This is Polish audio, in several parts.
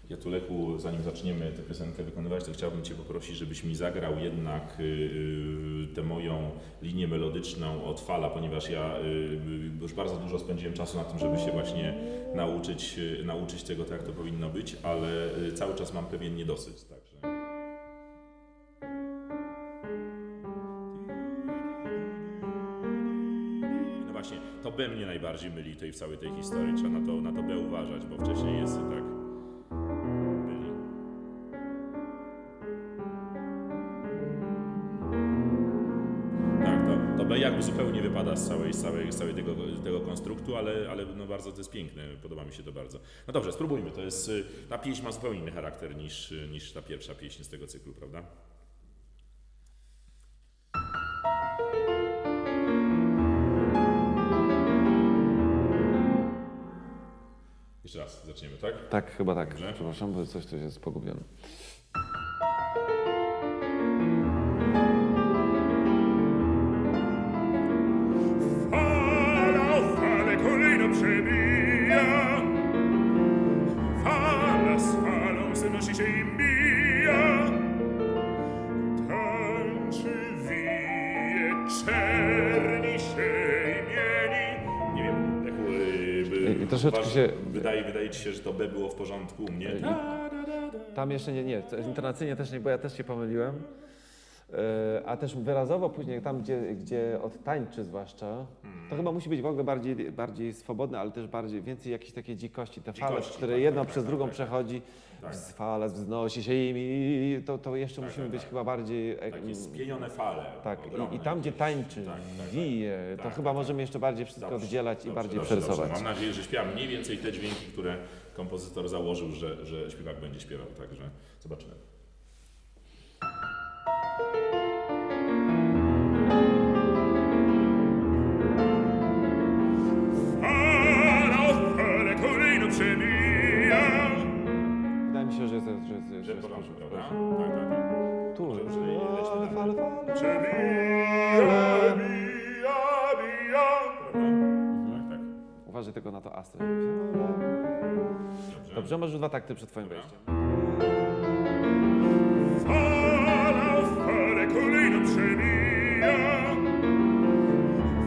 Ja tu, Lechu, zanim zaczniemy tę piosenkę wykonywać, to chciałbym Cię poprosić, żebyś mi zagrał jednak tę moją linię melodyczną od Fala, ponieważ ja już bardzo dużo spędziłem czasu na tym, żeby się właśnie nauczyć tego, tak jak to powinno być, ale cały czas mam pewien niedosyt, także... No właśnie, to B mnie najbardziej myli w całej tej historii, trzeba na to B uważać, bo wcześniej jest tak... To B jakby zupełnie wypada z całej tego konstruktu, ale no bardzo to jest piękne, podoba mi się to bardzo. No dobrze, spróbujmy, ta pieśń ma zupełnie inny charakter niż ta pierwsza pieśń z tego cyklu, prawda? Jeszcze raz, zaczniemy, tak? Tak, chyba tak. Dobrze. Przepraszam, bo coś tu jest pogubione. Przebija, fala z falą znosi się i mija, tańczy, wije, czerni się i mieni. Nie wiem, jak I troszeczkę się... Wydaje Ci się, że to B było w porządku u mnie? Tam jeszcze nie. Intonacyjnie też nie, bo ja też się pomyliłem. A też wyrazowo później, tam gdzie odtańczy zwłaszcza, to chyba musi być w ogóle bardziej swobodne, ale też więcej jakiejś takiej dzikości. Te fale, które jedną przez drugą przechodzi, fala wznosi się i to jeszcze musimy być chyba bardziej... Takie spienione fale. Tak, ogromne i tam gdzie jakieś. tańczy, wije, to chyba możemy jeszcze bardziej wszystko oddzielać i bardziej przerysować. Mam nadzieję, że śpiewam mniej więcej te dźwięki, które kompozytor założył, że śpiewak będzie śpiewał, także zobaczymy. Przebija. Wydaje mi się, że jest W porządku, prawda? Tak. Tu, Może lećmy fale. Przebija, bija, bija. Tak. Uważaj tylko na to astrę. Dobrze. Dobrze, może 2 takty przed twoim wejściem. Fala w fale kolejno przebija,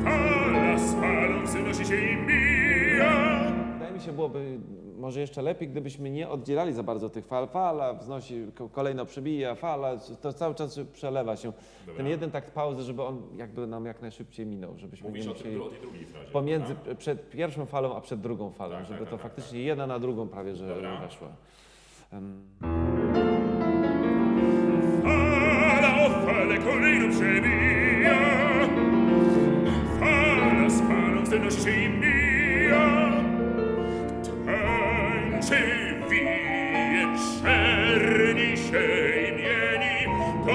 fala z falą znosi się i mija. Wydaje mi się, byłoby może jeszcze lepiej, gdybyśmy nie oddzielali za bardzo tych fal. Fala wznosi, kolejno przebija, fala, to cały czas przelewa się. Dobra. Ten jeden takt pauzy, żeby on jakby nam jak najszybciej minął, żebyśmy Mówisz nie o musieli tej drugiej frazie. pomiędzy, prawda? przed pierwszą falą a przed drugą falą, Tak, żeby tak, to tak, faktycznie jedna na drugą prawie, że Dobra. weszła. Fala o fale kolejno przebija, fala z falą znosi się i mija, tańczy, wije, czerni się i mieni, do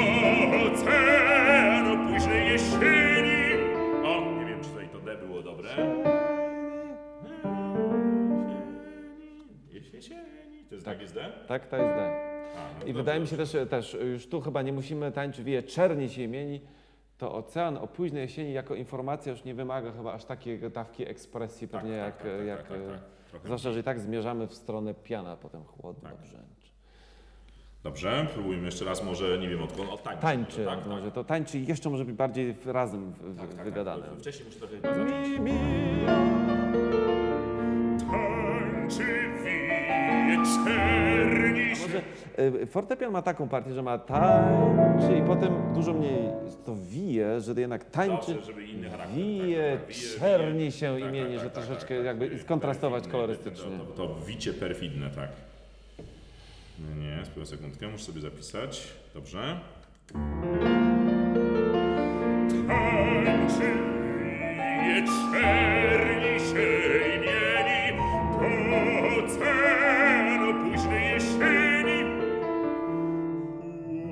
oceanu późnej jesieni. O, nie wiem, czy tutaj to D było dobre. Jesieni. To jest tak jest D? Tak, to jest D. A, I no wydaje mi dobrze. się też, już tu chyba nie musimy tańczyć, wieje czerni się imieni, to ocean o późnej jesieni jako informacja już nie wymaga chyba aż takiej dawki ekspresji pewnie jak Trochę. zwłaszcza, że i tak zmierzamy w stronę piana, a potem chłodno brzęczy. Dobrze, próbujmy jeszcze raz, może nie wiem, od tańczy. Tańczy, tak? może to tańczy i jeszcze może być bardziej razem wygadane. Wcześniej muszę trochę zacząć. Tańczy, wije, czerni się. Może fortepian ma taką partię, że ma tańczy i potem dużo mniej to wije, że jednak tańczy, Dobrze, żeby inny charakter. wije, Tak, wije, czerni się tak, imienie, tak, że tak, troszeczkę tak, jakby tak, skontrastować perfidne, kolorystycznie. To wicie perfidne, tak. Nie, spróbuję sekundkę, muszę sobie zapisać. Dobrze. Tańczy, wije, czerni się i mieni, do oceanu późnej jesieni.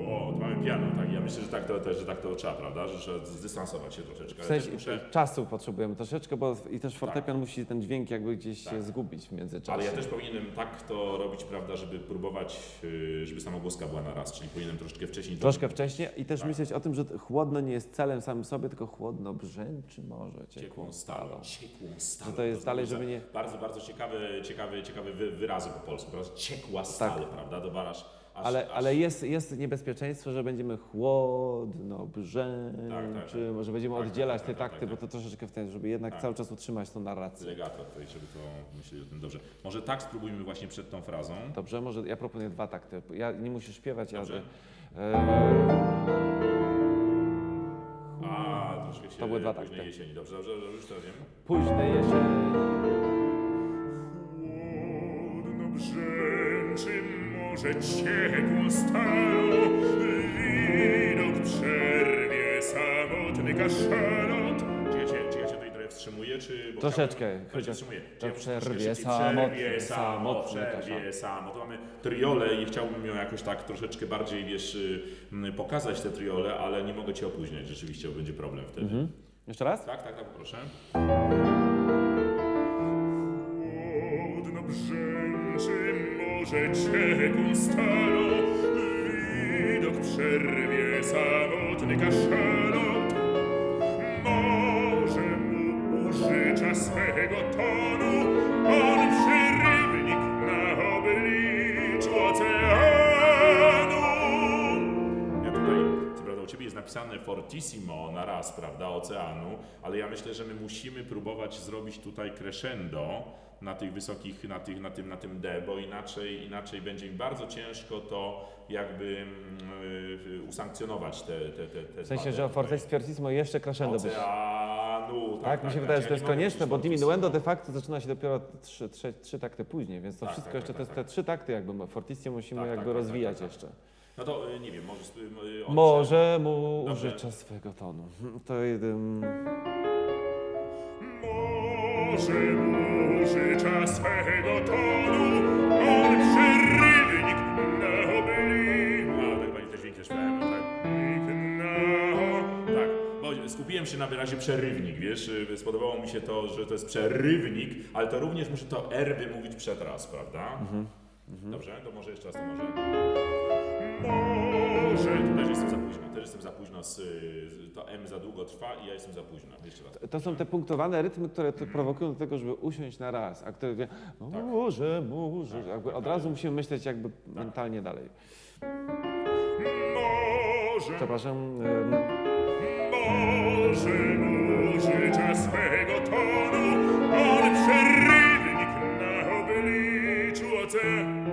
O, tu mamy piano, tak. Ja myślę, że tak że tak to trzeba, prawda? Że trzeba zdystansować się troszeczkę. W Ale sensie też muszę, czasu potrzebujemy troszeczkę, bo i też fortepian musi ten dźwięk jakby gdzieś się zgubić w międzyczasie. ale ja też powinienem tak to robić, prawda, żeby próbować, żeby samogłoska była na raz, czyli powinienem troszeczkę wcześniej. Troszkę wcześniej i też myśleć o tym, że chłodno nie jest celem samym sobie, tylko chłodno brzęczy może Ciekłą stalą. Ciekłą stalą. Że to jest dalej, żeby nie... Bardzo, bardzo ciekawe wyrazy po polsku, prawda? Ciekła stal, prawda? Dobarasz. Ale jest niebezpieczeństwo, że będziemy chłodno brzęczy, może będziemy oddzielać te takty, bo to troszeczkę wtedy, żeby jednak cały czas utrzymać tą narrację. Legato tutaj, żeby to myśleć o tym dobrze. Może tak spróbujmy właśnie przed tą frazą. Dobrze, może ja proponuję 2 takty. Ja nie musisz śpiewać, Dobrze. Troszkę się To były 2 późnej takty. jesieni. Dobrze, już to wiem. Późnej jesieni. Chłodno brzęczy morze ciekłą stalą, widok przerwie samotny kaszalot. Czy ja się tutaj trochę wstrzymuję, czy... bo Troszeczkę. chciałbym- się wstrzymuję. To Ja muszę przerwie troszeczkę samotny, przerwie samo. To mamy triole i chciałbym ją jakoś tak troszeczkę bardziej, wiesz, pokazać te triole, ale nie mogę cię opóźniać rzeczywiście, bo będzie problem wtedy. Jeszcze raz? Tak, poproszę. Chłodno brzęczy morze ciekłą stalą, widok przerwie samotny kaszalot. Może mu użycza swego tonu, on przerywnik na obliczu oceanu. Ja tutaj, co prawda u Ciebie jest napisane fortissimo na raz, prawda, oceanu, ale ja myślę, że my musimy próbować zrobić tutaj crescendo na tych wysokich, na tym D, bo inaczej będzie mi bardzo ciężko to jakby usankcjonować te W sensie, że o fortissimo jeszcze crescendo być. Oceanu, Tak, mi się wydaje, że to jest konieczne, bo diminuendo de facto. facto zaczyna się dopiero 3 takty później, więc to wszystko jeszcze to jest te 3 takty jakby, fortissimo musimy jakby rozwijać jeszcze. No to nie wiem, może... Może mu Dobrze. użycza swego tonu. To jeden... Może mu życza swego tonu, on przerywnik na obliczu. A, tak pani też pięknie śpiewałem, tak? Tak, bo skupiłem się na wyrazie przerywnik, wiesz, spodobało mi się to, że to jest przerywnik, ale to również muszę to R wymówić przed raz, prawda? Dobrze, to może jeszcze raz to może. Może Też jestem za późno, to M za długo trwa i ja jestem za późno, jeszcze raz. To są te punktowane rytmy, które prowokują do tego, żeby usiąść na raz, a które wie, może, jakby od razu musimy myśleć jakby mentalnie dalej. może Przepraszam, Może mu życza swego tonu, on przerywnik na obliczu oceanu.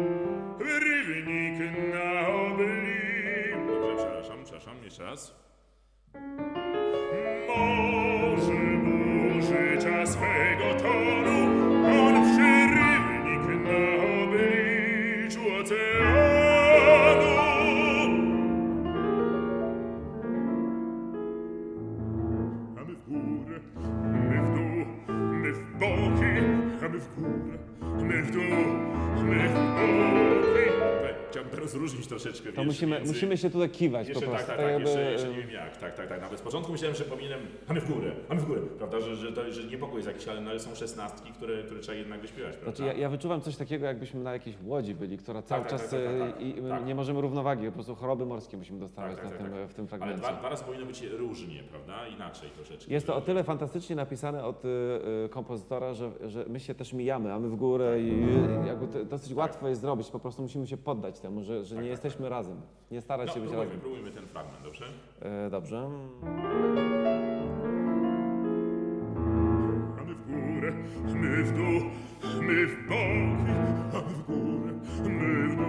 Rywnik na obliczu. Dobrze, przepraszam, jeszcze raz. Może mu życza swego tonu, on przerywnik na obliczu oceanu. A my w górę, my w dół, my w boki, a my w górę, my w dół, my w boki. Tutaj chciałbym teraz rozróżnić troszeczkę, to wiesz, musimy się tutaj kiwać Jeszcze po prostu. tak, jakby, jeszcze nie wiem jak, tak. Nawet z początku myślałem, że powinienem, a my w górę, prawda, że niepokój jest jakiś, ale są 16, które trzeba jednak wyśpiewać, prawda? Znaczy ja wyczuwam coś takiego, jakbyśmy na jakiejś łodzi byli, która cały czas tak. i Tak. nie możemy równowagi, po prostu choroby morskie musimy dostawać Tak. w tym Ale fragmencie. dwa razy powinno być różnie, prawda? Inaczej troszeczkę. Jest to o tyle fantastycznie napisane od kompozytora, że my się też mijamy, a my w górę i jakby dosyć łatwo jest zrobić, po prostu musimy się poddać temu, że nie jesteśmy razem, nie starać się być razem. Próbujmy ten fragment, dobrze? Dobrze. A my w górę, my w dół, my w boki, a my w górę, my w dół,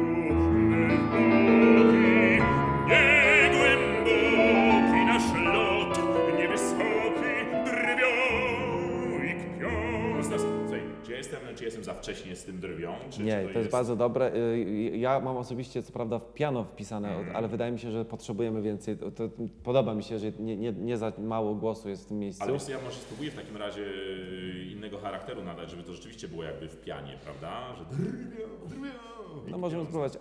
my w boki. Nie głęboki nasz lot, nie wysoki drwioik pion. Słuchaj, gdzie jest jestem za wcześnie z tym drwią? Czy Nie, czy to jest bardzo dobre. Ja mam osobiście, co prawda, w piano wpisane, ale wydaje mi się, że potrzebujemy więcej. Podoba mi się, że nie za mało głosu jest w tym miejscu. Ale wiesz co, ja może spróbuję w takim razie innego charakteru nadać, żeby to rzeczywiście było jakby w pianie, prawda? Że drwią. No możemy spróbować.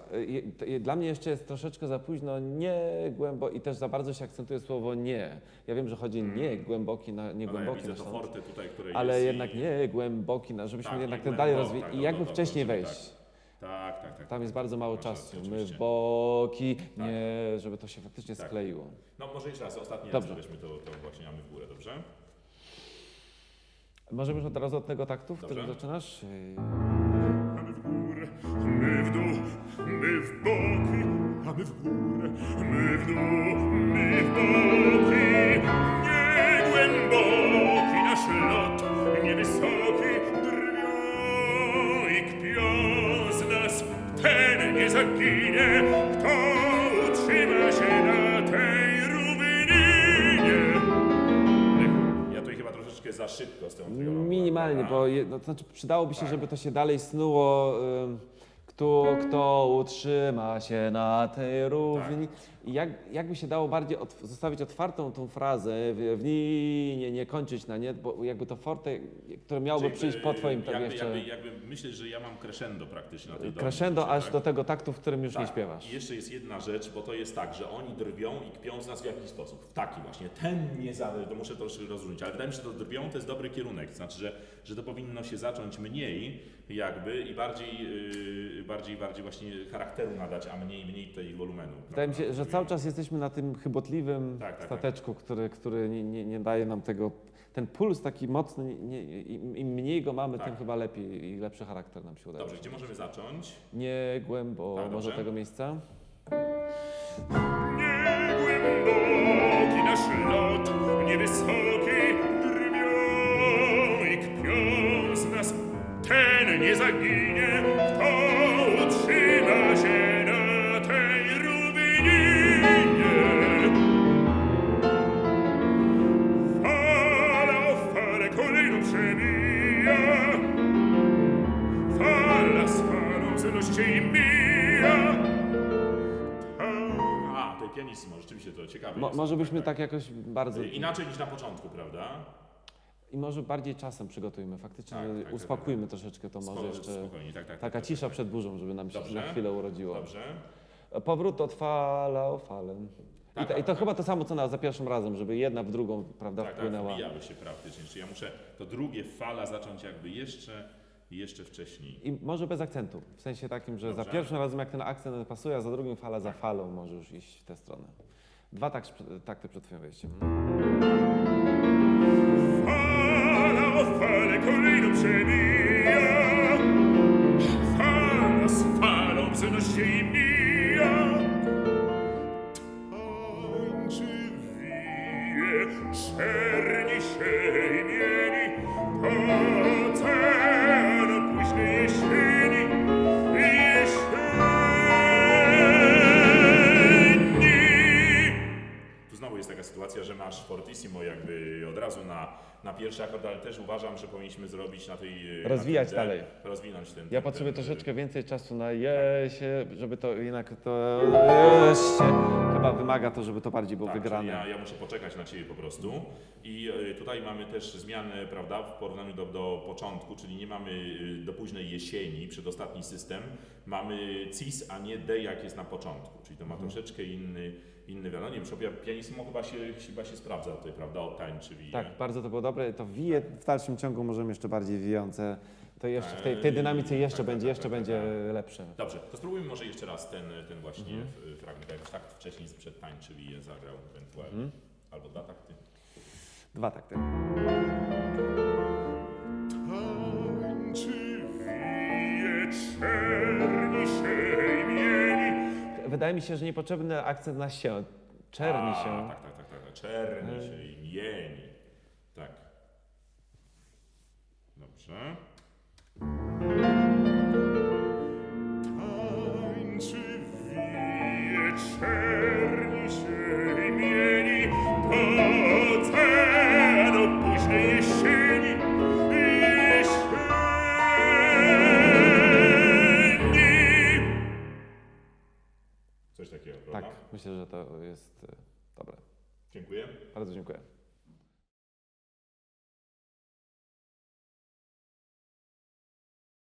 Dla mnie jeszcze jest troszeczkę za późno, nie głęboko i też za bardzo się akcentuje słowo nie. Ja wiem, że chodzi nie głęboki na nie Ale ja głęboki widzę na to środek, forte tutaj, które ale jest jednak nie głęboki, żebyśmy Tak, jednak nie ten dalej głęboko, rozwijali tak, i jakby dobra, wcześniej dobra, wejść. Tak. Tam jest bardzo mało Może, czasu. My oczywiście. w boki, Tak. nie, żeby to się faktycznie Tak. skleiło. No może jeszcze raz, ostatni Dobrze. raz weźmy to właśnie mamy w górę, dobrze? Możemy już od razu od tego taktu, w którym Dobrze. zaczynasz? A my w górę, my w dół, my w boki, a my w górę, my w dół, my w boki. Nie głęboki nasz lot, nie wysoki drwią i kpią z nas. Ten nie zaginie, kto utrzyma się na tej równinie. Ja tutaj chyba troszeczkę za szybko z tą triolą. Minimalnie, bo to znaczy przydałoby się, żeby to się dalej snuło. Kto utrzyma się na tej równi. I jakby się dało bardziej zostawić otwartą tą frazę, w niej nie kończyć na nie, bo jakby to forte, które miałoby Czyli, przyjść po twoim tam jakby, jeszcze jakby myślę, że ja mam crescendo praktycznie na tej crescendo, dolnej, aż tak? do tego taktu, w którym już nie Tak. śpiewasz. I jeszcze jest jedna rzecz, bo to jest tak, że oni drwią i kpią z nas w jakiś sposób. W taki właśnie, ten nie to muszę to jeszcze rozróżnić, ale wydaje mi się, że to drwią to jest dobry kierunek, to znaczy, że to powinno się zacząć mniej jakby i bardziej właśnie charakteru nadać, a mniej tutaj wolumenu. Wydaje mi się, że prawda? cały czas jesteśmy na tym chybotliwym Tak. stateczku, który nie daje nam tego, ten puls taki mocny, im mniej go mamy, Tak. tym chyba lepiej i lepszy charakter nam się udaje. Dobrze, gdzie możemy zacząć? Nie głęboko, Tak, może dobrze. tego miejsca? Nie głęboki nasz lot, nie wysoki drwią i kpią z nas. Ten nie zaginie, kto utrzyma się na tej równinie. Fala o falę kolejną przemija, fala z falą znosi się i mija. A, to pianissimo, rzeczywiście to ciekawe jest. Może byśmy tak jakoś bardzo... Inaczej niż na początku, prawda? I może bardziej czasem przygotujmy, faktycznie Tak, uspokójmy troszeczkę to może jeszcze. Spokojnie, tak. Taka cisza przed burzą, żeby nam się Dobrze. na chwilę urodziło. Dobrze. Powrót od fala o falę. I to chyba to samo co za pierwszym razem, żeby jedna w drugą, prawda, Tak, wpłynęła. wbijały się praktycznie. Czyli ja muszę to drugie fala zacząć jakby jeszcze wcześniej. I może bez akcentu, w sensie takim, że Dobrze. za pierwszym razem jak ten akcent pasuje, a za drugim fala za falą może już iść w tę stronę. Dwa takty przed twoim wejściem. Fala o falę kolejną przemija, fala z falą wznosi się i mija. Tańczy, wije, czerni się i mieni, ocen późnej jesieni, Tu znowu jest taka sytuacja, że masz fortissimo jakby od razu na pierwszy akord, ale też uważam, że powinniśmy zrobić na tej... Rozwijać na tym dalej. Rozwinąć ten... Ja potrzebuję ten, troszeczkę więcej czasu na jesie, żeby to jednak to jesie. Chyba wymaga to, żeby to bardziej było Tak, wygrane. czyli ja muszę poczekać na Ciebie po prostu. I tutaj mamy też zmianę, prawda, w porównaniu do początku, czyli nie mamy do późnej jesieni, przedostatni system, mamy cis, a nie d, jak jest na początku, czyli to ma troszeczkę inny wiano. Nie wiem, pianissimo chyba się sprawdza tutaj, prawda, od tańczy wije. Tak, bardzo to było dobre. To wije w dalszym ciągu możemy jeszcze bardziej wijące. To jeszcze w tej dynamice jeszcze będzie lepsze. Dobrze, to spróbujmy może jeszcze raz ten właśnie fragment, jakoś tak wcześniej przed tańczy wije zagrał ewentualnie, albo dwa takty. Dwa takty. tańczy, wije, czerni się i mieni. Wydaje mi się, że niepotrzebny akcent na się. Czerni się. Tak. Czerni się i mieni. Tak. Dobrze. Tańczy, wije, czerni się i mieni, po oceanu późnej jesieni, jesieni. to jest dobre. Dziękuję. Bardzo dziękuję.